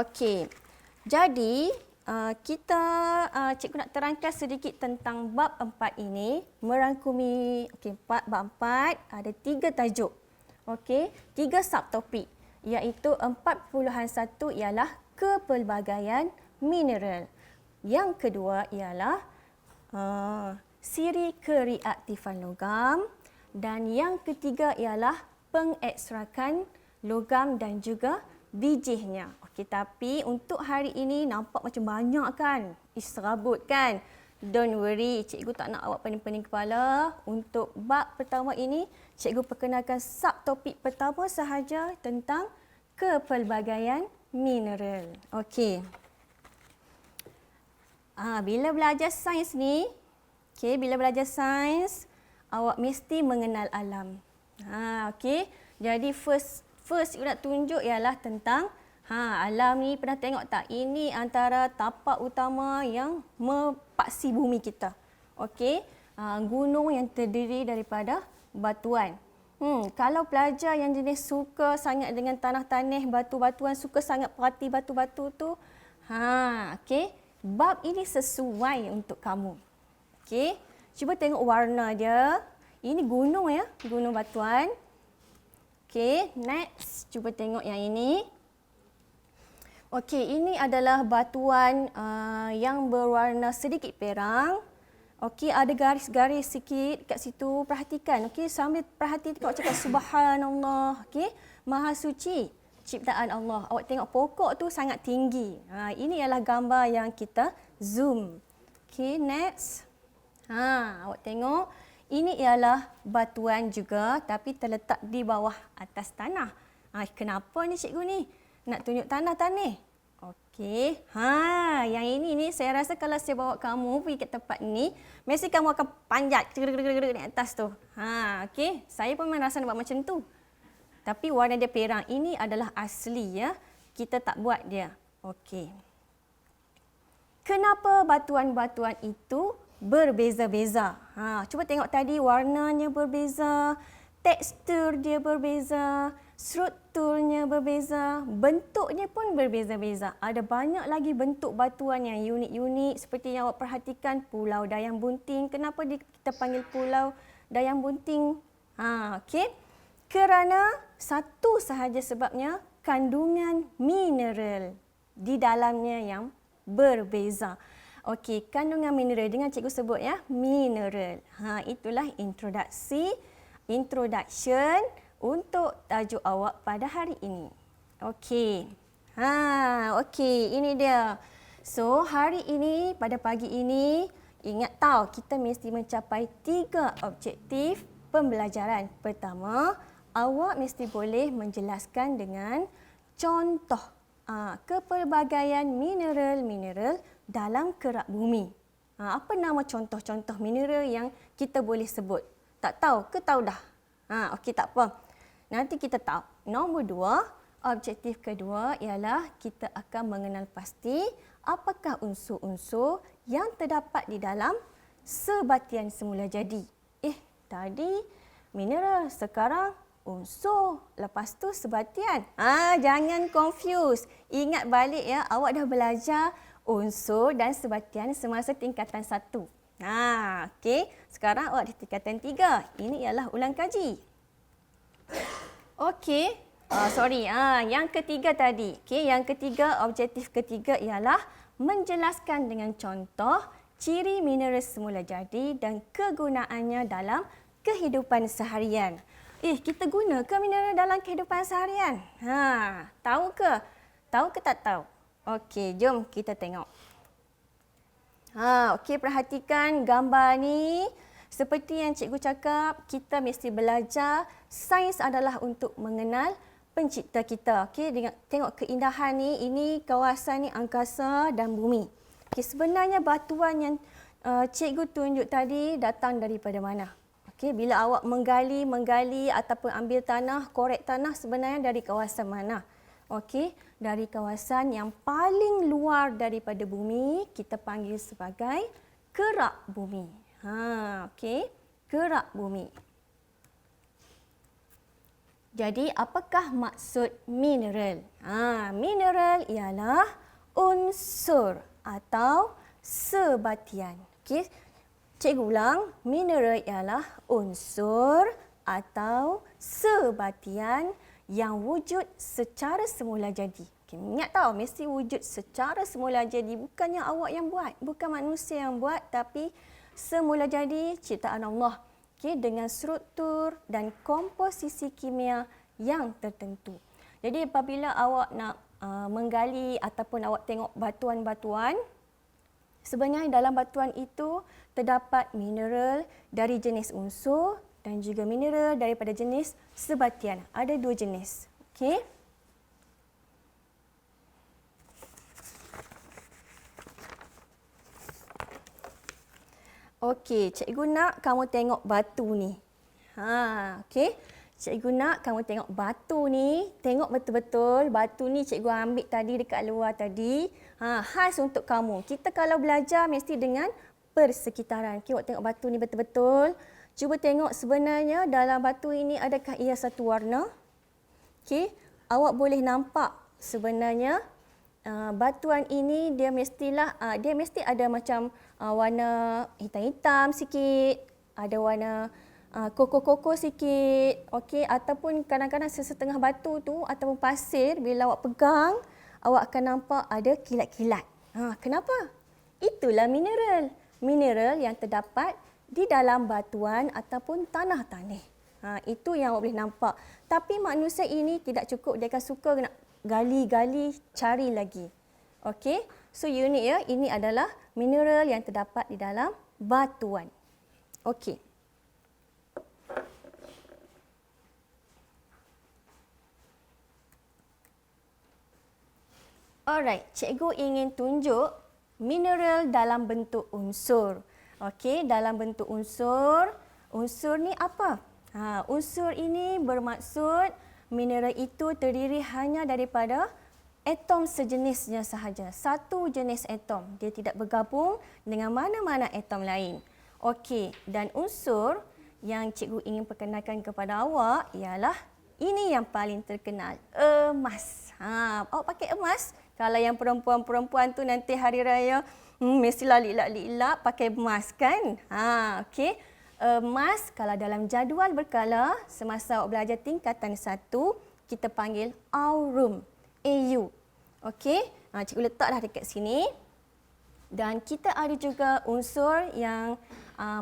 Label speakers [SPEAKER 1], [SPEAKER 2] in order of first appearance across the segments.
[SPEAKER 1] Okey. Jadi, cikgu nak terangkan sedikit tentang bab 4 ini, merangkumi bab 4 ada 3 tajuk. Okey, 3 subtopik iaitu 4.1 ialah kepelbagaian mineral. Yang kedua ialah siri kereaktifan logam dan yang ketiga ialah pengekstrakan logam dan juga bijihnya. Okey, tapi untuk hari ini nampak macam banyak kan? Serabut kan? Don't worry, cikgu tak nak awak pening-pening kepala. Untuk bab pertama ini, cikgu perkenalkan subtopik pertama sahaja tentang kepelbagaian mineral. Okey. Bila belajar sains ni, bila belajar sains, awak mesti mengenal alam. Okey. Jadi first cikgu nak tunjuk ialah tentang alam ni pernah tengok tak? Ini antara tapak utama yang mepaksi bumi kita. Okey. Gunung yang terdiri daripada batuan. Kalau pelajar yang jenis suka sangat dengan tanah-tanah, batu-batuan, suka sangat perhati batu-batu tu, okey, bab ini sesuai untuk kamu. Okey. Cuba tengok warna dia. Ini gunung ya, gunung batuan. Okey, next cuba tengok yang ini. Okey, ini adalah batuan yang berwarna sedikit perang. Okey, ada garis-garis sikit kat situ. Perhatikan, okey, sambil perhati tengok cakap subhanallah, okey, maha suci ciptaan Allah. Awak tengok pokok tu sangat tinggi. Ini ialah gambar yang kita zoom. Okey, next. Awak tengok, ini ialah batuan juga tapi terletak di bawah atas tanah. Kenapa ni cikgu ni? Nak tunjuk tanah-tanah. Okey. Yang ini saya rasa kalau saya bawa kamu pergi ke tempat ni, mesti kamu akan panjat di atas tu. Okey. Saya pun memang rasa nak buat macam tu. Tapi warna dia perang. Ini adalah asli ya. Kita tak buat dia. Okey. Kenapa batuan-batuan itu berbeza-beza? Cuba tengok tadi warnanya berbeza, tekstur dia berbeza, strukturnya berbeza, bentuknya pun berbeza-beza. Ada banyak lagi bentuk batuan yang unik-unik seperti yang awak perhatikan Pulau Dayang Bunting. Kenapa kita panggil Pulau Dayang Bunting? Okey. Kerana satu sahaja sebabnya, kandungan mineral di dalamnya yang berbeza. Okey, kandungan mineral dengan cikgu sebut ya, mineral. Itulah introduction untuk tajuk awak pada hari ini. Okey. Okey, ini dia. So, hari ini pada pagi ini ingat tahu kita mesti mencapai 3 objektif pembelajaran. Pertama, awak mesti boleh menjelaskan dengan contoh kepelbagaian mineral-mineral dalam kerak bumi. Apa nama contoh-contoh mineral yang kita boleh sebut? Tak tahu ke tahu dah? Okey, tak apa. Nanti kita tahu. Nombor 2, objektif kedua ialah kita akan mengenal pasti apakah unsur-unsur yang terdapat di dalam sebatian semula jadi. Tadi mineral, sekarang unsur, lepas tu sebatian. Jangan confuse. Ingat balik ya, awak dah belajar unsur dan sebatian semasa tingkatan 1. Okey. Sekarang awak di tingkatan 3. Ini ialah ulang kaji. Okey. Yang ketiga tadi. Okey, yang ketiga, objektif ketiga ialah menjelaskan dengan contoh ciri mineral semula jadi dan kegunaannya dalam kehidupan seharian. Kita guna ke mineral dalam kehidupan seharian? Tahu ke? Tahu ke tak tahu? Okey, jom kita tengok. Okey, perhatikan gambar ni. Seperti yang cikgu cakap, kita mesti belajar sains adalah untuk mengenal pencipta kita. Okey, tengok keindahan ni. Ini kawasan ni angkasa dan bumi. Okey, sebenarnya batuan yang cikgu tunjuk tadi datang daripada mana? Okey, bila awak menggali ataupun ambil tanah, korek tanah sebenarnya dari kawasan mana? Okey, dari kawasan yang paling luar daripada bumi, kita panggil sebagai kerak bumi. Okey, kerak bumi. Jadi, apakah maksud mineral? Mineral ialah unsur atau sebatian. Okey. Cikgu ulang, mineral ialah unsur atau sebatian yang wujud secara semula jadi. Okay, ingat tahu, mesti wujud secara semula jadi. Bukannya awak yang buat, bukan manusia yang buat, tapi semula jadi ciptaan Allah. Okay, dengan struktur dan komposisi kimia yang tertentu. Jadi apabila awak nak menggali ataupun awak tengok batuan-batuan, sebenarnya dalam batuan itu terdapat mineral dari jenis unsur dan juga mineral daripada jenis sebatian. Ada dua jenis. Okey. Okey, cikgu nak kamu tengok batu ni. Okey. Cikgu nak kamu tengok batu ni. Tengok betul-betul batu ni cikgu ambil tadi dekat luar tadi. Khas untuk kamu. Kita kalau belajar mesti dengan persekitaran. Okey, awak tengok batu ni betul-betul. Cuba tengok sebenarnya dalam batu ini adakah ia satu warna? Okey, awak boleh nampak sebenarnya batuan ini dia mesti ada macam warna hitam-hitam sikit, ada warna koko-koko sikit, okey, ataupun kadang-kadang sesetengah batu tu ataupun pasir bila awak pegang awak akan nampak ada kilat-kilat. Kenapa? Itulah mineral. Mineral yang terdapat di dalam batuan ataupun tanah tanah. Itu yang awak boleh nampak. Tapi manusia ini tidak cukup, dia akan suka nak gali-gali, cari lagi. Okey, so unik ya, ini adalah mineral yang terdapat di dalam batuan. Okey. Alright, cikgu ingin tunjuk mineral dalam bentuk unsur. Okey, dalam bentuk unsur. Unsur ni apa? Unsur ini bermaksud mineral itu terdiri hanya daripada atom sejenisnya sahaja. Satu jenis atom. Dia tidak bergabung dengan mana-mana atom lain. Okey, dan unsur yang cikgu ingin perkenalkan kepada awak ialah ini yang paling terkenal, emas. Awak pakai emas? Kalau yang perempuan-perempuan tu nanti hari raya mestilah lilak-lilak pakai emas kan? Okey. Emas kalau dalam jadual berkala semasa awak belajar tingkatan 1 kita panggil aurum. AU. Okey. Cikgu letaklah dekat sini. Dan kita ada juga unsur yang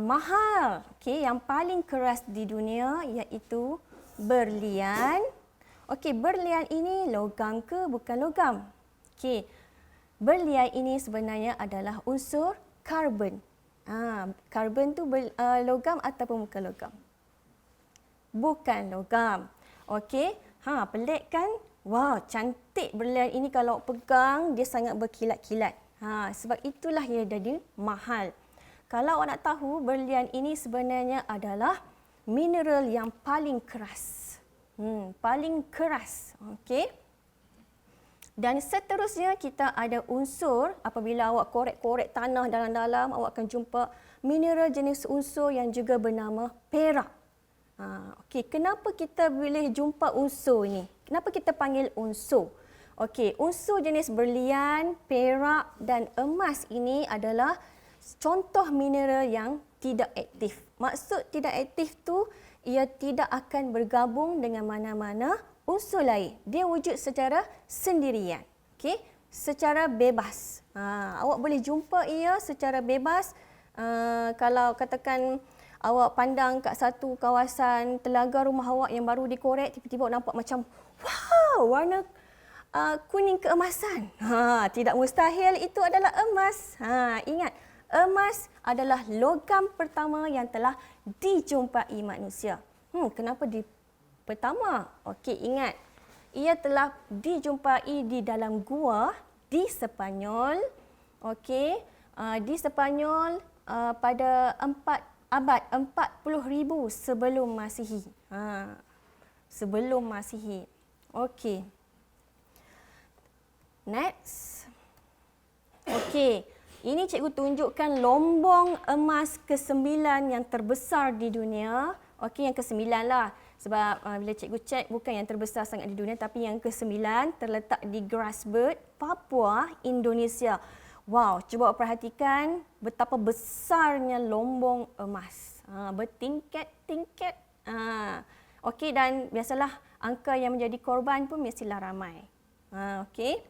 [SPEAKER 1] mahal, okey, yang paling keras di dunia iaitu berlian. Okey, berlian ini logam ke bukan logam? Okey. Berlian ini sebenarnya adalah unsur karbon. Karbon tu logam ataupun bukan logam? Bukan logam. Okey. Pelik kan? Wow, cantik berlian ini kalau pegang dia sangat berkilat-kilat. Sebab itulah ia jadi mahal. Kalau awak nak tahu, berlian ini sebenarnya adalah mineral yang paling keras. Paling keras. Okey. Dan seterusnya kita ada unsur, apabila awak korek-korek tanah dalam-dalam, awak akan jumpa mineral jenis unsur yang juga bernama perak. Okey, kenapa kita boleh jumpa unsur ni? Kenapa kita panggil unsur? Okey, unsur jenis berlian, perak dan emas ini adalah contoh mineral yang tidak aktif. Maksud tidak aktif tu, ia tidak akan bergabung dengan mana-mana unsur lain. Dia wujud secara sendirian. Okey, secara bebas. Awak boleh jumpa ia secara bebas. Kalau katakan awak pandang kat satu kawasan telaga rumah awak yang baru dikorek, tiba-tiba awak nampak macam wow, warna kuning keemasan. Tidak mustahil itu adalah emas. Ingat, emas adalah logam pertama yang telah dijumpai manusia. Kenapa pertama? Okey, ingat. Ia telah dijumpai di dalam gua di Sepanyol. Okey, di Sepanyol pada abad 40,000 sebelum Masihi. Sebelum Masihi. Okey. Next. Okey, ini cikgu tunjukkan lombong emas ke-9 yang terbesar di dunia. Okey, yang ke-9 lah. Sebab bila cikgu cek bukan yang terbesar sangat di dunia tapi yang ke-9 terletak di Grasberg, Papua, Indonesia. Wow, cuba perhatikan betapa besarnya lombong emas. Bertingkat-tingkat. Okey, dan biasalah angka yang menjadi korban pun mestilah ramai. Okey.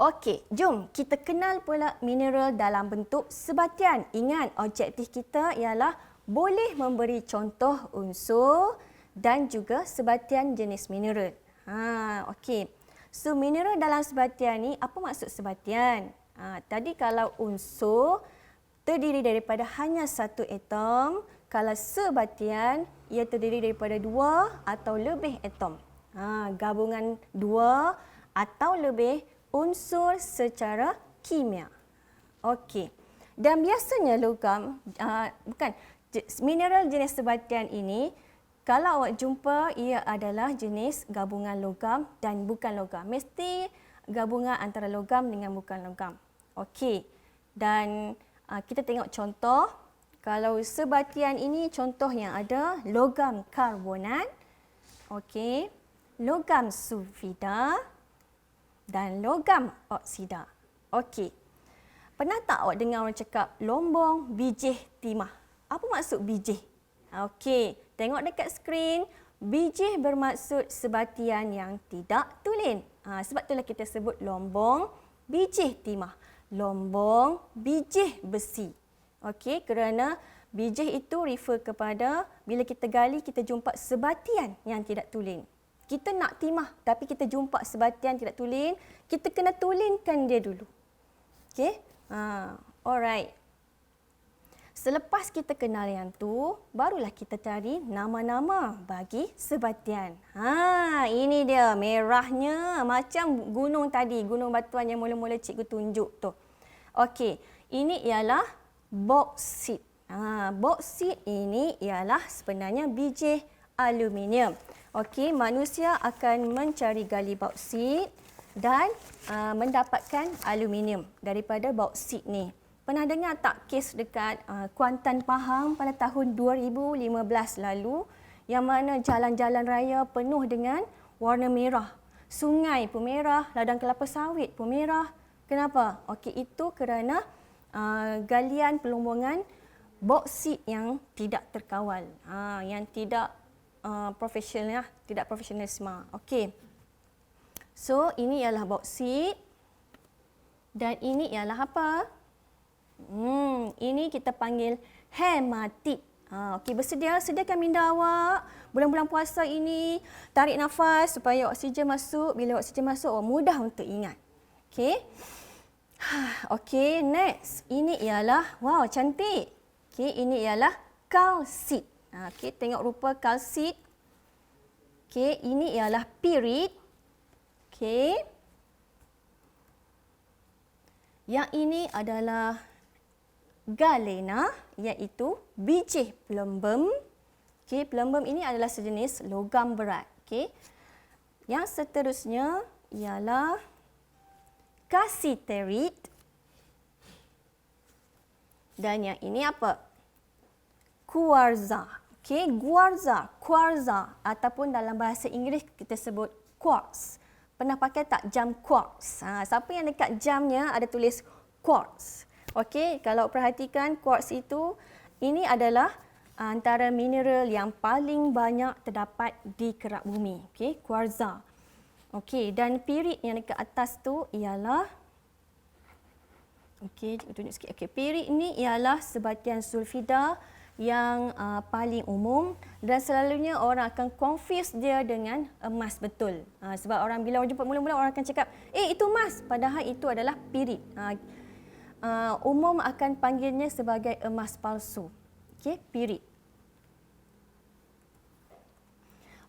[SPEAKER 1] Okey, jom kita kenal pula mineral dalam bentuk sebatian. Ingat, objektif kita ialah boleh memberi contoh unsur dan juga sebatian jenis mineral. Okey. So, mineral dalam sebatian ni, apa maksud sebatian? Tadi kalau unsur terdiri daripada hanya satu atom, kalau sebatian, ia terdiri daripada 2 atau lebih atom. Gabungan 2 atau lebih unsur secara kimia. Okey. Dan biasanya logam, mineral jenis sebatian ini, kalau awak jumpa, ia adalah jenis gabungan logam dan bukan logam. Mesti gabungan antara logam dengan bukan logam. Okey. Dan kita tengok contoh. Kalau sebatian ini contoh yang ada logam karbonat, okey, logam sulfida dan logam oksida. Okey. Pernah tak awak dengar orang cakap lombong bijih timah? Apa maksud bijih? Okey, tengok dekat skrin. Bijih bermaksud sebatian yang tidak tulen. Sebab itulah kita sebut lombong bijih timah. Lombong bijih besi. Okey, kerana bijih itu refer kepada bila kita gali kita jumpa sebatian yang tidak tulen. Kita nak timah tapi kita jumpa sebatian tidak tulen, kita kena tulenkan dia dulu. Okey? Alright. Selepas kita kenal yang tu, barulah kita cari nama-nama bagi sebatian. Ini dia merahnya macam gunung tadi, gunung batuan yang mula-mula cikgu tunjuk tu. Okey, ini ialah boksit. Boksit ini ialah sebenarnya bijih aluminium. Okey, manusia akan mencari gali bauksit dan mendapatkan aluminium daripada bauksit ni. Pernah dengar tak kes dekat Kuantan, Pahang pada tahun 2015 lalu yang mana jalan-jalan raya penuh dengan warna merah. Sungai pun merah, ladang kelapa sawit pun merah. Kenapa? Okey, itu kerana galian pelumbungan bauksit yang tidak terkawal, yang tidak profesional, tidak profesionalisme. Okey. So, ini ialah bauksit dan ini ialah apa? Ini kita panggil hematit. Okey, sediakan minda awak. Bulan-bulan puasa ini, tarik nafas supaya oksigen masuk. Bila oksigen masuk, awak mudah untuk ingat. Okey. Okey, next. Ini ialah, wow, cantik. Okey, ini ialah kalsit. Okey, tengok rupa kalsit. Okey, ini ialah pirit. Okey. Yang ini adalah galena, iaitu bijih pelembem. Okey, pelembem ini adalah sejenis logam berat. Okey. Yang seterusnya ialah kasiterit. Dan yang ini apa? Kuarza. Okey, kuarza ataupun dalam bahasa Inggeris kita sebut quartz. Pernah pakai tak jam quartz? Siapa yang dekat jamnya ada tulis quartz. Okey, kalau perhatikan quartz itu, ini adalah antara mineral yang paling banyak terdapat di kerak bumi. Okey, kuarza. Okey, dan pirit yang dekat atas tu ialah, okey, tunjuk sikit. Okey, pirit ni ialah sebatian sulfida yang paling umum dan selalunya orang akan confuse dia dengan emas betul. Sebab bila orang jumpa mula-mula orang akan cakap, itu emas, padahal itu adalah pirit. Umum akan panggilnya sebagai emas palsu. Okey, pirit.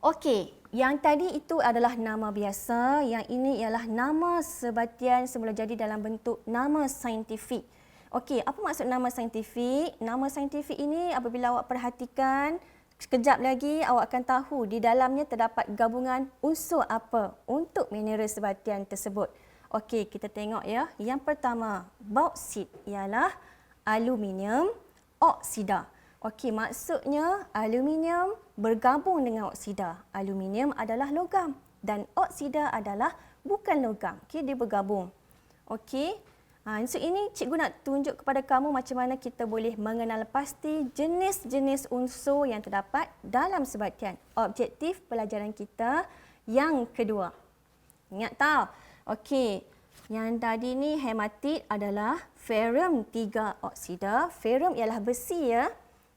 [SPEAKER 1] Okey, yang tadi itu adalah nama biasa, yang ini ialah nama sebatian semula jadi dalam bentuk nama saintifik. Okey, apa maksud nama saintifik? Nama saintifik ini apabila awak perhatikan, sekejap lagi awak akan tahu di dalamnya terdapat gabungan unsur apa untuk mineral sebatian tersebut. Okey, kita tengok ya. Yang pertama, bauksit ialah aluminium oksida. Okey, maksudnya aluminium bergabung dengan oksida. Aluminium adalah logam dan oksida adalah bukan logam. Okey, dia bergabung. Okey. So ini cikgu nak tunjuk kepada kamu macam mana kita boleh mengenal pasti jenis-jenis unsur yang terdapat dalam sebatian. Objektif pelajaran kita yang kedua. Ingat tahu? Okey. Yang tadi ni hematit adalah ferrum 3 oksida. Ferrum ialah besi ya.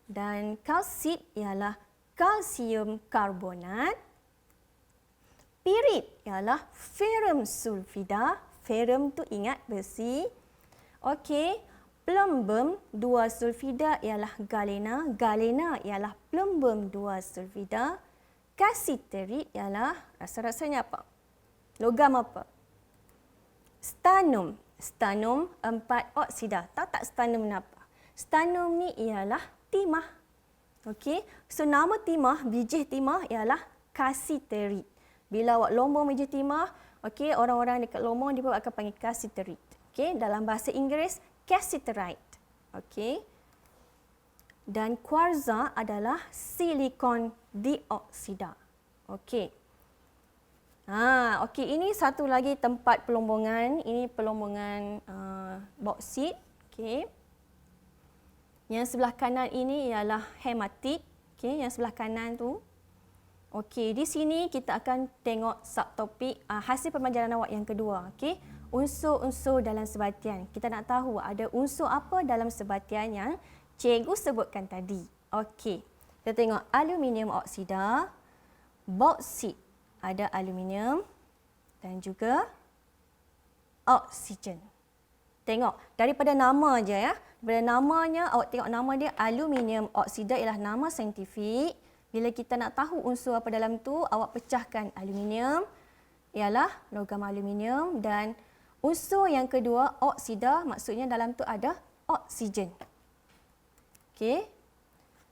[SPEAKER 1] Dan kalsit ialah kalsium karbonat. Pirit ialah ferrum sulfida. Ferrum tu ingat besi. Okey, plumbum 2 sulfida ialah galena. Galena ialah plumbum 2 sulfida. Kasiterit ialah rasa-rasanya apa? Logam apa? Stannum. Stannum 4 oksida. Tahu tak stannum ni apa? Stannum ni ialah timah. Okey, so nama timah, biji timah ialah kasiterit. Bila awak lombong biji timah, okey, orang-orang dekat lombong dia pun akan panggil kasiterit. Okey, dalam bahasa Inggeris cassiterite. Okey. Dan kuarza adalah silikon dioksida. Okey. Okey, ini satu lagi tempat pelombongan. Ini pelombongan boksit. Okey. Yang sebelah kanan ini ialah hematit. Okey, yang sebelah kanan tu. Okey, di sini kita akan tengok subtopik hasil pembelajaran awak yang kedua. Okey, unsur-unsur dalam sebatian. Kita nak tahu ada unsur apa dalam sebatian yang cikgu sebutkan tadi. Okey, kita tengok aluminium oksida, boksit ada aluminium dan juga oksigen. Tengok, daripada nama je ya. Daripada namanya, awak tengok nama dia aluminium oksida ialah nama saintifik. Bila kita nak tahu unsur apa dalam tu, awak pecahkan aluminium ialah logam aluminium dan unsur yang kedua oksida maksudnya dalam tu ada oksigen. Okey.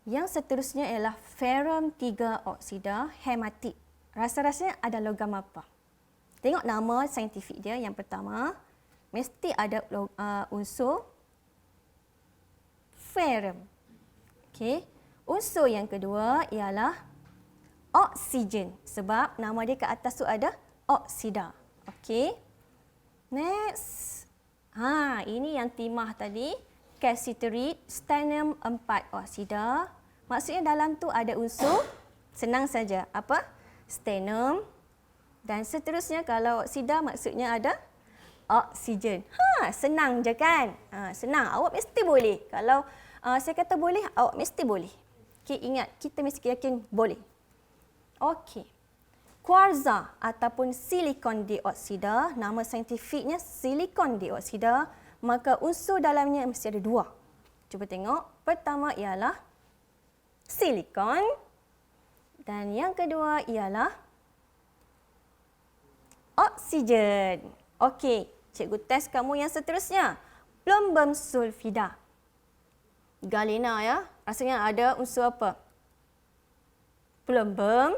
[SPEAKER 1] Yang seterusnya ialah ferrum 3 oksida hematit. Rasa-rasanya ada logam apa? Tengok nama saintifik dia yang pertama. Mesti ada unsur ferrum. Okey. Unsur yang kedua ialah oksigen sebab nama dia kat atas tu ada oksida. Okey. Next. Ini yang timah tadi, kasiterit, stannum 4 oksida. Maksudnya dalam tu ada unsur senang saja. Apa? Stannum. Dan seterusnya kalau oksida maksudnya ada oksigen. Senang je kan? Senang. Awak mesti boleh. Kalau saya kata boleh, awak mesti boleh. Okey, ingat, kita mesti yakin boleh. Okey. Kuarza ataupun silikon dioksida, nama saintifiknya silikon dioksida, maka unsur dalamnya mesti ada 2. Cuba tengok. Pertama ialah silikon dan yang kedua ialah oksigen. Okey, cikgu test kamu yang seterusnya. Plumbum sulfida. Galena ya. Rasanya ada unsur apa? Plumbum.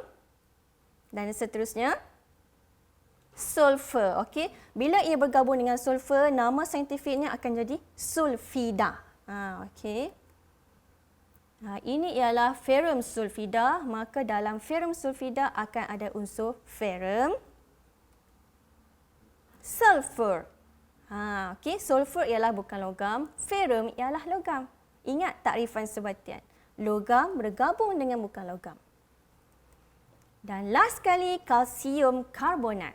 [SPEAKER 1] Dan seterusnya sulfur. Okey, bila ia bergabung dengan sulfur, nama saintifiknya akan jadi sulfida. Okey. Ini ialah ferrum sulfida, maka dalam ferrum sulfida akan ada unsur ferrum, sulfur. Okey, sulfur ialah bukan logam, ferrum ialah logam. Ingat takrifan sebatian. Logam bergabung dengan bukan logam. Dan last sekali, kalsium karbonat.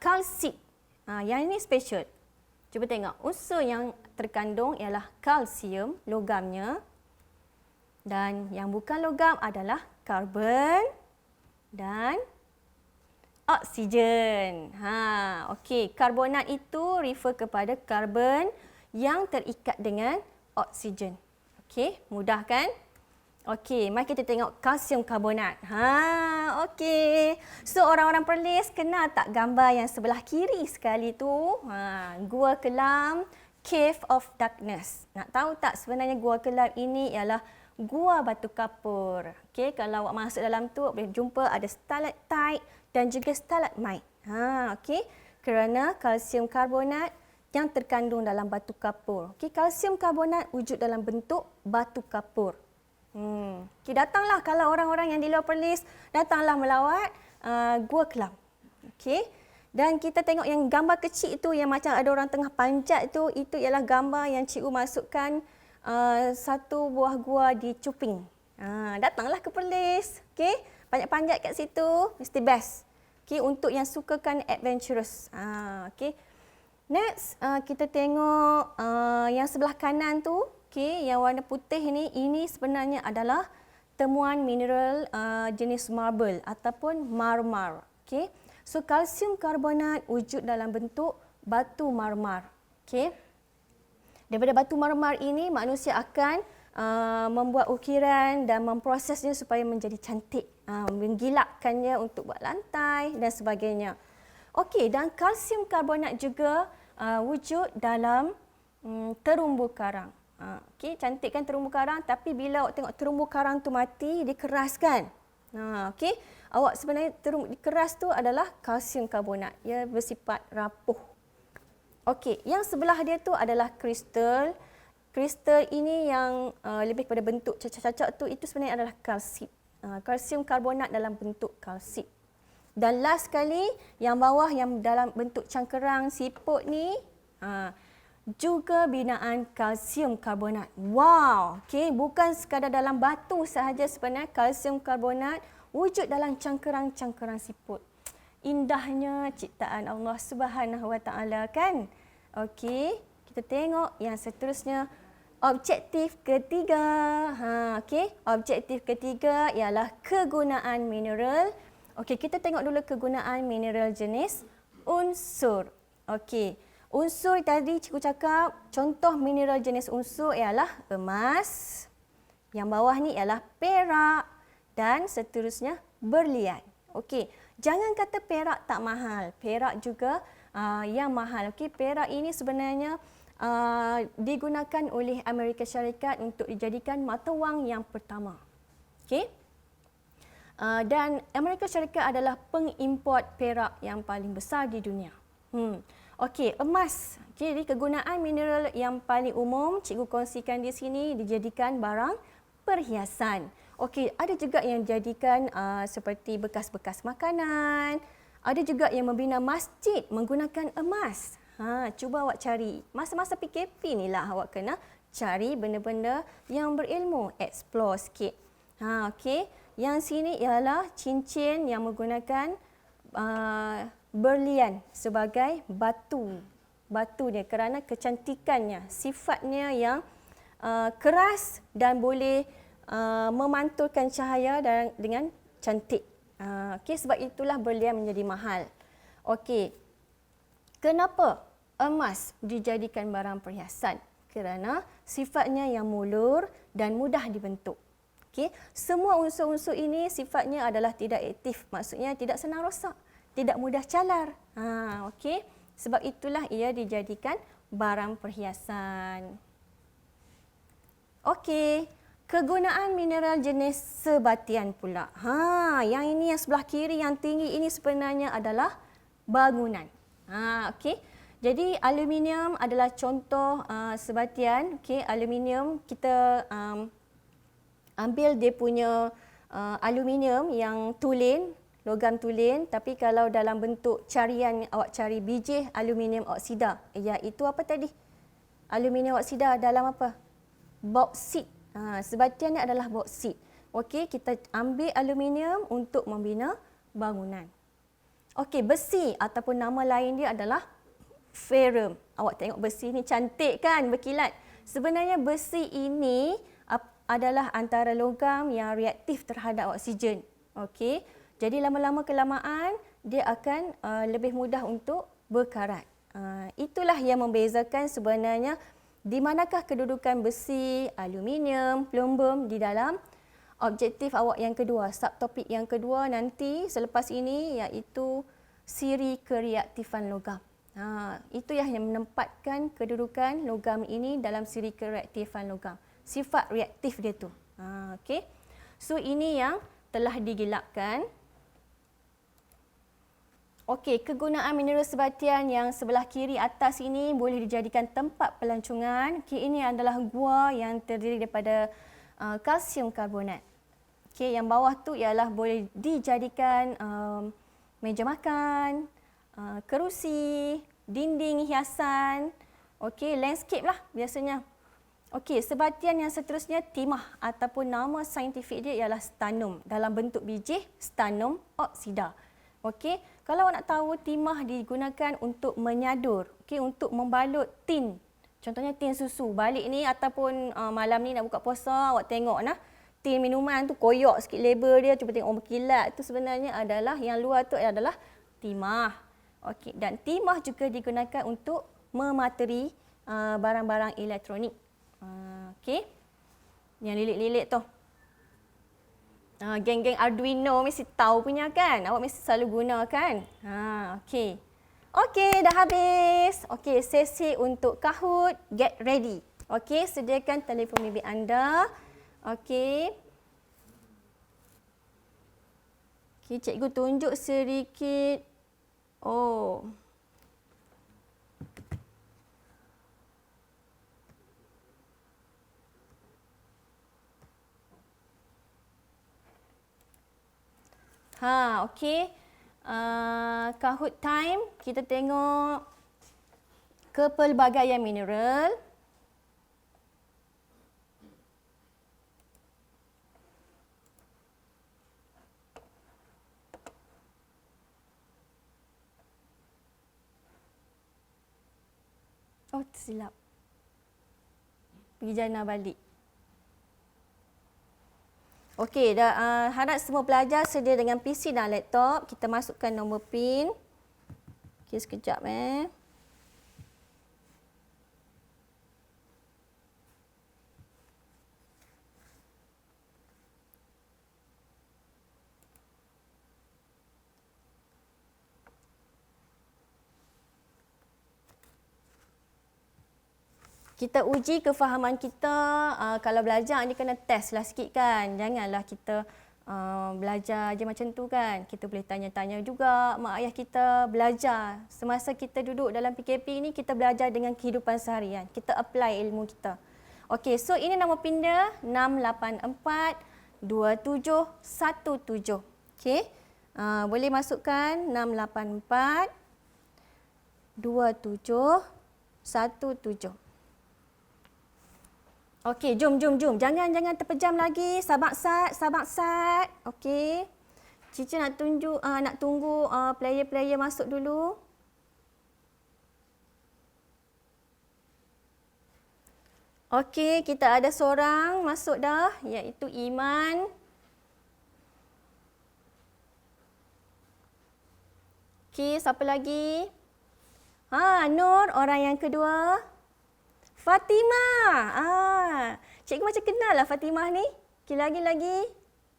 [SPEAKER 1] Kalsit. Yang ini special. Cuba tengok. Unsur yang terkandung ialah kalsium, logamnya. Dan yang bukan logam adalah karbon dan oksigen. Okey, karbonat itu refer kepada karbon yang terikat dengan oksigen. Okey, mudah kan? Okey, mari kita tengok kalsium karbonat. Okey. So orang-orang Perlis kenal tak gambar yang sebelah kiri sekali tu? Gua Kelam, Cave of Darkness. Nak tahu tak sebenarnya Gua Kelam ini ialah gua batu kapur. Okey, kalau awak masuk dalam tu boleh jumpa ada stalactite dan juga stalagmite. Okey, kerana kalsium karbonat yang terkandung dalam batu kapur. Okey, kalsium karbonat wujud dalam bentuk batu kapur. Okay, datanglah kalau orang-orang yang di luar Perlis, datanglah melawat Gua Kelam. Okey. Dan kita tengok yang gambar kecil itu yang macam ada orang tengah panjat itu ialah gambar yang cikgu masukkan satu buah gua di Cuping. Datanglah ke Perlis. Okey. Panjat-panjat kat situ mesti best. Okey, untuk yang sukakan adventurous. Okey. Next, kita tengok yang sebelah kanan tu, okey, yang warna putih ini sebenarnya adalah temuan mineral jenis marble ataupun marmar. Okey. So kalsium karbonat wujud dalam bentuk batu marmar. Okey. Daripada batu marmar ini manusia akan membuat ukiran dan memprosesnya supaya menjadi cantik, menggilapkannya untuk buat lantai dan sebagainya. Okey, dan kalsium karbonat juga wujud dalam terumbu karang. Okey, cantik kan terumbu karang, tapi bila awak tengok terumbu karang tu mati, dia keras kan? Okey, awak sebenarnya terumbu keras tu adalah kalsium karbonat. Ia bersifat rapuh. Okey, yang sebelah dia tu adalah kristal. Kristal ini yang lebih pada bentuk cacak-cacak tu, itu sebenarnya adalah kalsit. Kalsium karbonat dalam bentuk kalsit. Dan last sekali, yang bawah yang dalam bentuk cangkerang siput ni, juga binaan kalsium karbonat. Wow, okay, bukan sekadar dalam batu sahaja sebenarnya, kalsium karbonat wujud dalam cangkerang-cangkerang siput. Indahnya ciptaan Allah Subhanahu Wa Taala kan? Okey, kita tengok yang seterusnya. Objektif ketiga. Okey, objektif ketiga ialah kegunaan mineral. Okey, kita tengok dulu kegunaan mineral jenis unsur. Okey, unsur tadi cikgu cakap contoh mineral jenis unsur ialah emas. Yang bawah ni ialah perak dan seterusnya berlian. Okey, jangan kata perak tak mahal. Perak juga yang mahal. Okey, perak ini sebenarnya digunakan oleh Amerika Syarikat untuk dijadikan mata wang yang pertama. Okey. Dan Amerika Syarikat adalah pengimport perak yang paling besar di dunia. Okey, emas. Jadi kegunaan mineral yang paling umum cikgu kongsikan di sini dijadikan barang perhiasan. Okey, ada juga yang dijadikan seperti bekas-bekas makanan. Ada juga yang membina masjid menggunakan emas. Cuba awak cari. Masa-masa PKP ni lah awak kena cari benda-benda yang berilmu. Explore sikit. Okey. Yang sini ialah cincin yang menggunakan berlian sebagai batu. Batu dia kerana kecantikannya. Sifatnya yang keras dan boleh memantulkan cahaya dengan cantik. Okey, sebab itulah berlian menjadi mahal. Okey. Kenapa emas dijadikan barang perhiasan? Kerana sifatnya yang mulur dan mudah dibentuk. Okey, semua unsur-unsur ini sifatnya adalah tidak aktif. Maksudnya tidak senang rosak, tidak mudah calar. Okey, sebab itulah ia dijadikan barang perhiasan. Okey, kegunaan mineral jenis sebatian pula. Yang ini yang sebelah kiri yang tinggi ini sebenarnya adalah bangunan. Okey. Jadi aluminium adalah contoh sebatian. Okey, aluminium kita ambil dia punya aluminium yang tulen, logam tulen, tapi kalau dalam bentuk carian awak cari biji aluminium oksida, iaitu apa tadi? Aluminium oksida dalam apa? Bauksit. Sebatian ni adalah bauksit. Okey, kita ambil aluminium untuk membina bangunan. Okey, besi ataupun nama lain dia adalah ferrum. Awak tengok besi ni cantik kan, berkilat. Sebenarnya besi ini adalah antara logam yang reaktif terhadap oksigen. Okey, jadi lama-lama kelamaan dia akan lebih mudah untuk berkarat. Itulah yang membezakan sebenarnya di manakah kedudukan besi, aluminium, plumbum di dalam objektif awak yang kedua, subtopik yang kedua nanti selepas ini iaitu siri kereaktifan logam. Itu yang menempatkan kedudukan logam ini dalam siri kereaktifan logam. Sifat reaktif dia tu. Okey. So ini yang telah digilapkan. Okey, kegunaan mineral sebatian yang sebelah kiri atas ini boleh dijadikan tempat pelancongan. Okey, ini adalah gua yang terdiri daripada kalsium karbonat. Okey, yang bawah tu ialah boleh dijadikan meja makan, kerusi, dinding hiasan, okey, landscape lah biasanya. Okey, sebatian yang seterusnya timah ataupun nama saintifik dia ialah stannum. Dalam bentuk biji, stannum oxida. Okey, kalau awak nak tahu, timah digunakan untuk menyadur, okey, untuk membalut tin. Contohnya tin susu. Balik ni ataupun malam ni nak buka puasa, awak tengok nah, tin minuman tu koyak sikit label dia, cuba tengok berkilat. Tu sebenarnya adalah yang luar tu adalah timah. Okey, dan timah juga digunakan untuk memateri barang-barang elektronik. Okey. Yang lilit-lilit tu. Geng-geng Arduino mesti tahu punya kan? Awak mesti selalu guna kan? Okey. Okey, dah habis. Okey, sesi untuk Kahoot, get ready. Okey, sediakan telefon bimbit anda. Okey. Okey, cikgu tunjuk sedikit. Oh. Okey. Kahoot time, kita tengok kepelbagaian mineral. Oh, tersilap. Pergi jana balik. Okey, harap semua pelajar sedia dengan PC dan laptop. Kita masukkan nombor PIN. Okey, sekejap Kita uji kefahaman kita. Kalau belajar ni kena test lah sikit kan. Janganlah kita belajar je macam tu kan. Kita boleh tanya-tanya juga mak ayah kita, belajar. Semasa kita duduk dalam PKP ni, kita belajar dengan kehidupan seharian. Kita apply ilmu kita. Okey, so ini nama PIN dia 6842717. Okey. Boleh masukkan 6842717. Okey, jom. Jangan terpejam lagi. Sabar sat. Okey. Cici nak tunggu player-player masuk dulu. Okey, kita ada seorang masuk dah, iaitu Iman. Okey, siapa lagi? Nur, orang yang kedua. Fatimah. Cikgu macam kenal lah Fatimah ni. Okay, lagi.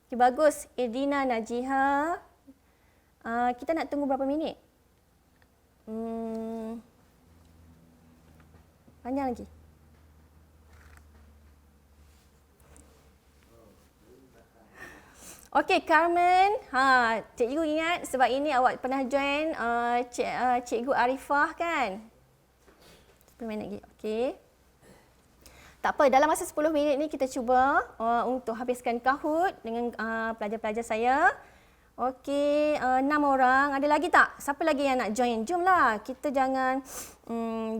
[SPEAKER 1] Okay, bagus. Edina Najiha. Kita nak tunggu berapa minit? Panjang lagi. Okey, Carmen. Cikgu ingat sebab ini awak pernah join Cikgu Arifah kan? 10 minit lagi. Okey. Tak apa, dalam masa 10 minit ni kita cuba untuk habiskan Kahoot dengan pelajar-pelajar saya. Okey, 6 orang. Ada lagi tak? Siapa lagi yang nak join? Jomlah, kita jangan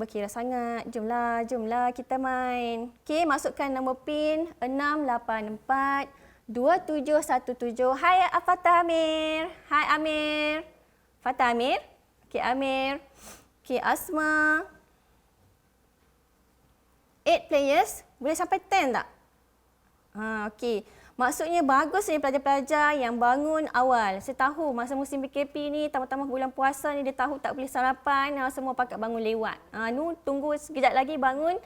[SPEAKER 1] berkira sangat. Jomlah kita main. Okey, masukkan nombor PIN 6842717. Hai Fatah Amir. Hai Amir. Fatah Amir. Okey, Amir. Okey, Asma. 8 players, boleh sampai 10 tak? Okey. Maksudnya bagus ni pelajar-pelajar yang bangun awal. Saya tahu masa musim PKP ni, tambah-tambah bulan puasa ni, dia tahu tak boleh sarapan, semua pakat bangun lewat. Tunggu sekejap lagi bangun,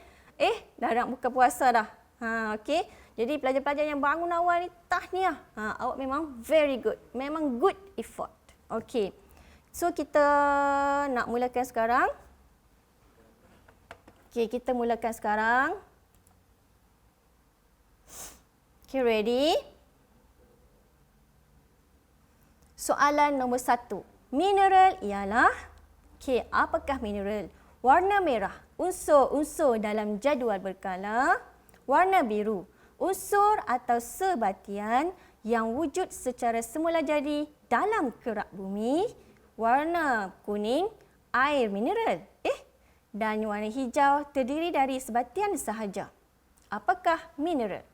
[SPEAKER 1] dah nak buka puasa dah. Okey. Jadi pelajar-pelajar yang bangun awal ni, tahniah. Awak memang very good. Memang good effort. Okey. So kita nak mulakan sekarang. Okey, kita mulakan sekarang. Okay, ready? Soalan nombor 1. Mineral ialah, apakah mineral? Warna merah, unsur-unsur dalam jadual berkala. Warna biru, unsur atau sebatian yang wujud secara semula jadi dalam kerak bumi. Warna kuning, air mineral. Dan warna hijau terdiri dari sebatian sahaja. Apakah mineral?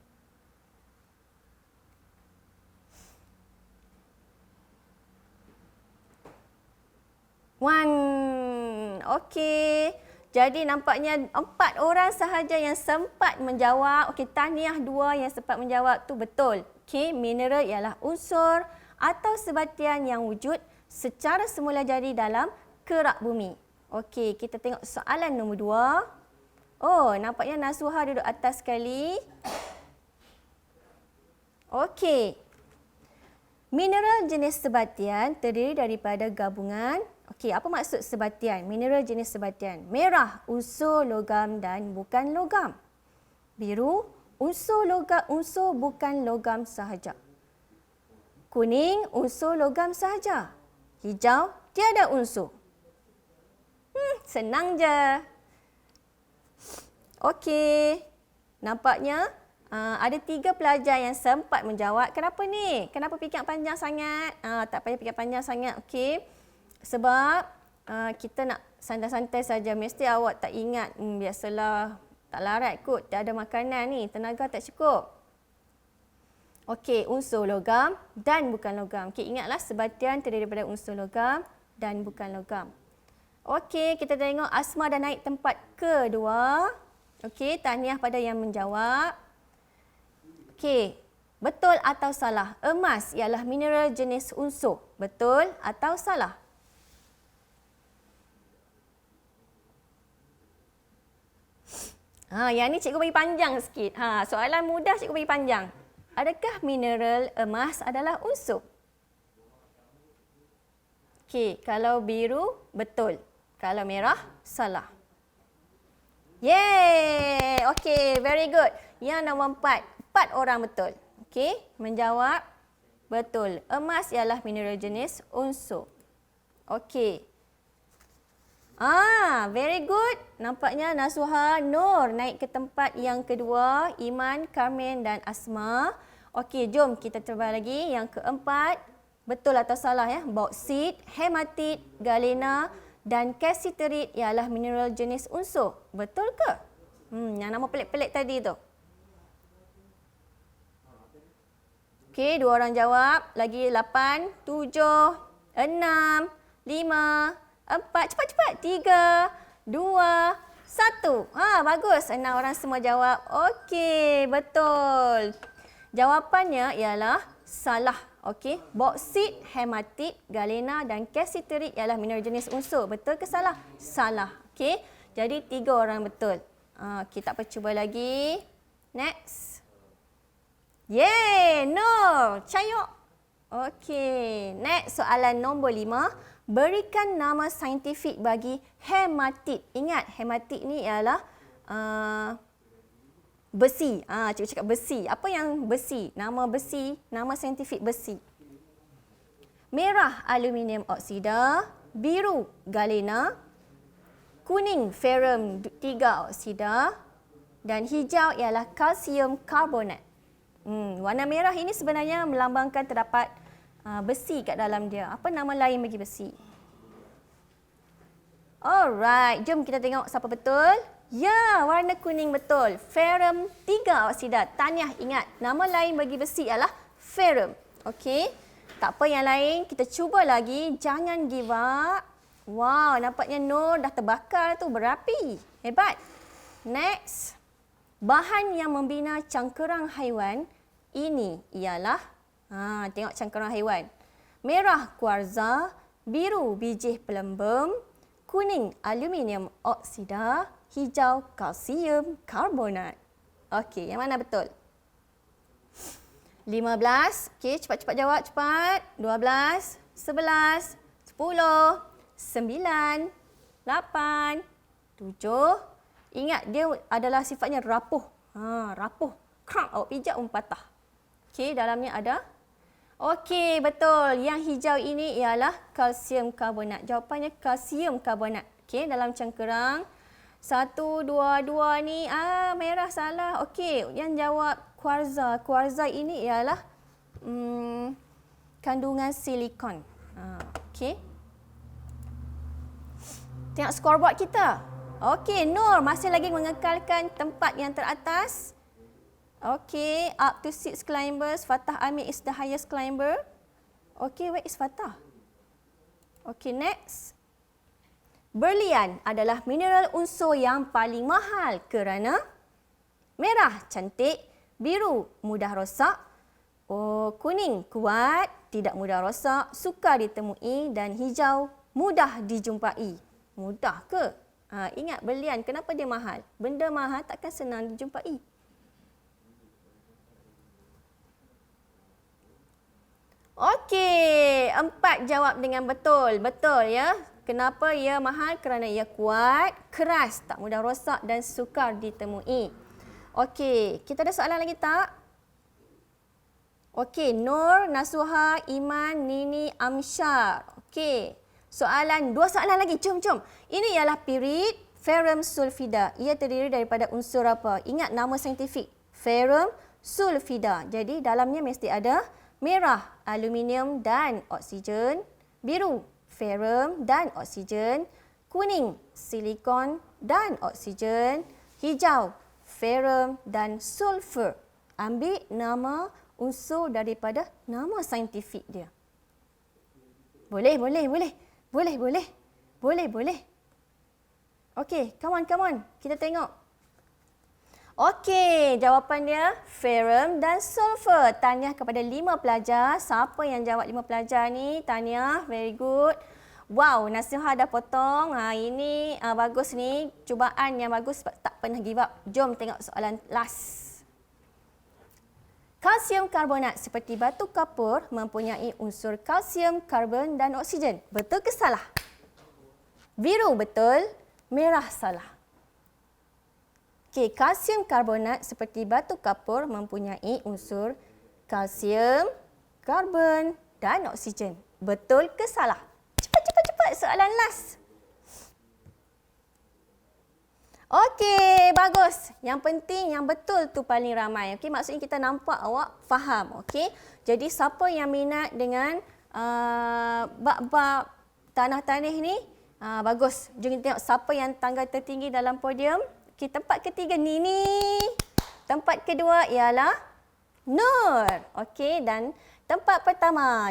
[SPEAKER 1] Okey. Jadi nampaknya 4 orang sahaja yang sempat menjawab. Okey, tahniah 2 yang sempat menjawab tu betul. Okey, mineral ialah unsur atau sebatian yang wujud secara semula jadi dalam kerak bumi. Okey, kita tengok soalan nombor 2. Oh, nampaknya Nasuha duduk atas sekali. Okey. Mineral jenis sebatian terdiri daripada gabungan. Okey, apa maksud sebatian? Mineral jenis sebatian. Merah, unsur logam dan bukan logam. Biru, unsur bukan logam sahaja. Kuning, unsur logam sahaja. Hijau, tiada unsur. Senang je. Okey. Nampaknya ada 3 pelajar yang sempat menjawab. Kenapa ni? Kenapa fikir panjang sangat? Tak payah fikir panjang sangat. Okey. Sebab kita nak santai-santai saja. Mesti awak tak ingat. Biasalah tak larat kot. Tak ada makanan ni. Tenaga tak cukup. Okey. Unsur logam dan bukan logam. Okey, ingatlah sebatian terdiri daripada unsur logam dan bukan logam. Okey, kita tengok Asma dah naik tempat kedua. Okey, tahniah pada yang menjawab. Okey, betul atau salah? Emas ialah mineral jenis unsur. Betul atau salah? Yang ni cikgu bagi panjang sikit. Soalan mudah cikgu bagi panjang. Adakah mineral emas adalah unsur? Okey, kalau biru, betul. Kalau merah, salah. Yeay! Okey, very good. Yang nombor 4. 4 orang betul. Okey, menjawab betul. Emas ialah mineral jenis unsur. Okey. Very good. Nampaknya Nasuha, Nur naik ke tempat yang kedua. Iman, Carmen dan Asma. Okey, jom kita cuba lagi. Yang keempat. Betul atau salah ya? Bauksit, hematit, galena dan cassiterite ialah mineral jenis unsur. Betul ke? Yang nama pelik-pelik tadi tu. Okey, 2 orang jawab. Lagi 8, 7, 6, 5, 4. Cepat-cepat. 3, 2, 1. Bagus. 6 orang semua jawab. Okey, betul. Jawapannya ialah salah. Okey, bauksit, hematit, galena dan cassiterite ialah mineral jenis unsur. Betul ke salah? Salah. Okey, jadi 3 orang betul. Okey, tak apa, cuba lagi. Next. Yeay, Nur. Cayok. Okey, next soalan nombor 5. Berikan nama saintifik bagi hematit. Ingat, hematit ni ialah besi. Cikgu cakap besi. Apa yang besi? Nama besi, nama saintifik besi. Merah, aluminium oksida. Biru, galena. Kuning, ferrum 3 oksida. Dan hijau ialah kalsium karbonat. Warna merah ini sebenarnya melambangkan terdapat besi kat dalam dia. Apa nama lain bagi besi? Alright, jom kita tengok siapa betul. Ya, warna kuning betul. Ferrum 3 oksida. Tahniah, ingat. Nama lain bagi besi ialah ferrum. Okey. Tak apa yang lain. Kita cuba lagi. Jangan give up. Wow, nampaknya Nur dah terbakar tu. Berapi. Hebat. Next. Bahan yang membina cangkerang haiwan ini ialah, tengok cangkerang haiwan. Merah, kuarza. Biru, biji pelembem. Kuning, aluminium oksida. Hijau, kalsium karbonat. Okey, yang mana betul? 15. Okey, cepat-cepat jawab, cepat. 12, 11, 10, 9, 8, 7. Ingat, dia adalah sifatnya rapuh. Rapuh. Krak, awak pijak pun patah. Okey, dalamnya ada. Okey, betul. Yang hijau ini ialah kalsium karbonat. Jawapannya kalsium karbonat. Okey, dalam cangkerang. 1, 2, 2 ni, merah salah. Okey, yang jawab kuarza. Kuarza ini ialah kandungan silikon. Okey. Tengok scoreboard kita. Okey, Nur masih lagi mengekalkan tempat yang teratas. Okey, up to 6 climbers. Fatah Amin is the highest climber. Okey, where is Fatah? Okey, next. Berlian adalah mineral unsur yang paling mahal kerana merah cantik, biru mudah rosak, kuning kuat, tidak mudah rosak, sukar ditemui dan hijau mudah dijumpai. Mudah ke? Ingat berlian, kenapa dia mahal? Benda mahal takkan senang dijumpai. Okey, 4 jawab dengan betul. Betul ya. Kenapa ia mahal? Kerana ia kuat, keras, tak mudah rosak dan sukar ditemui. Okey, kita ada soalan lagi tak? Okey, Nur, Nasuha, Iman, Nini, Amsyar. Okey, dua soalan lagi. Jom. Ini ialah pirit ferrum sulfida. Ia terdiri daripada unsur apa? Ingat nama saintifik. Ferrum sulfida. Jadi dalamnya mesti ada merah, aluminium dan oksigen. Biru, ferrum dan oksigen. Kuning, silikon dan oksigen. Hijau, ferrum dan sulfur. Ambil nama unsur daripada nama saintifik dia. Boleh. Okey, come on. Kita tengok. Okey, jawapan dia ferrum dan sulfur. Tahniah kepada 5 pelajar. Siapa yang jawab 5 pelajar ni? Tahniah, very good. Wow, Nasiha dah potong. Ini bagus ni. Cubaan yang bagus sebab tak pernah give up. Jom tengok soalan last. Kalsium karbonat seperti batu kapur mempunyai unsur kalsium, karbon dan oksigen. Betul ke salah? Biru betul, merah salah. Okey, kalsium karbonat seperti batu kapur mempunyai unsur kalsium, karbon dan oksigen. Betul ke salah? Cepat soalan last. Okey, bagus. Yang penting yang betul tu paling ramai. Okey, maksudnya kita nampak awak faham. Okey, jadi siapa yang minat dengan bab-bab tanah-tanah ni, bagus. Jom kita tengok siapa yang tangga tertinggi dalam podium. Okey, tempat ketiga Nini. Tempat kedua ialah Nur. Okey, dan tempat pertama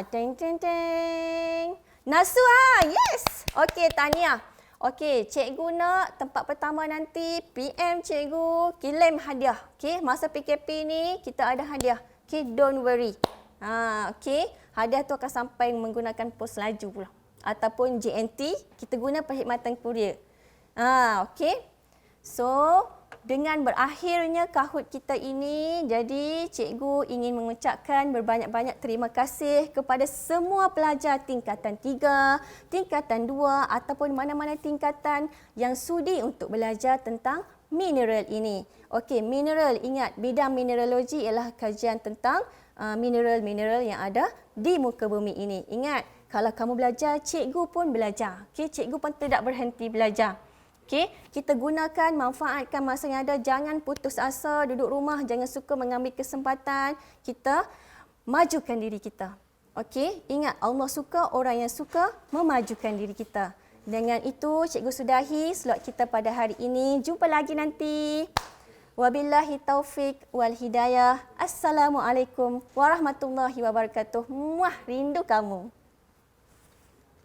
[SPEAKER 1] Nasuha. Yes. Okey, tahniah. Okey, cikgu nak tempat pertama nanti PM cikgu kirim hadiah. Okey, masa PKP ni kita ada hadiah. Okey, don't worry. Okey, hadiah tu akan sampai menggunakan pos laju pula ataupun JNT, kita guna perkhidmatan kurier. Okey. So, dengan berakhirnya Kahoot kita ini, jadi cikgu ingin mengucapkan berbanyak-banyak terima kasih kepada semua pelajar tingkatan 3, tingkatan 2 ataupun mana-mana tingkatan yang sudi untuk belajar tentang mineral ini. Okey, mineral, ingat bidang mineralogi ialah kajian tentang mineral-mineral yang ada di muka bumi ini. Ingat, kalau kamu belajar, cikgu pun belajar. Okey, cikgu pun tidak berhenti belajar. Okey, kita gunakan, manfaatkan masa yang ada. Jangan putus asa, duduk rumah, jangan suka mengambil kesempatan. Kita majukan diri kita. Okey, ingat Allah suka orang yang suka memajukan diri kita. Dengan itu, cikgu sudahi slot kita pada hari ini. Jumpa lagi nanti. Wabillahi taufik wal hidayah. Assalamualaikum warahmatullahi wabarakatuh. Muah, rindu kamu.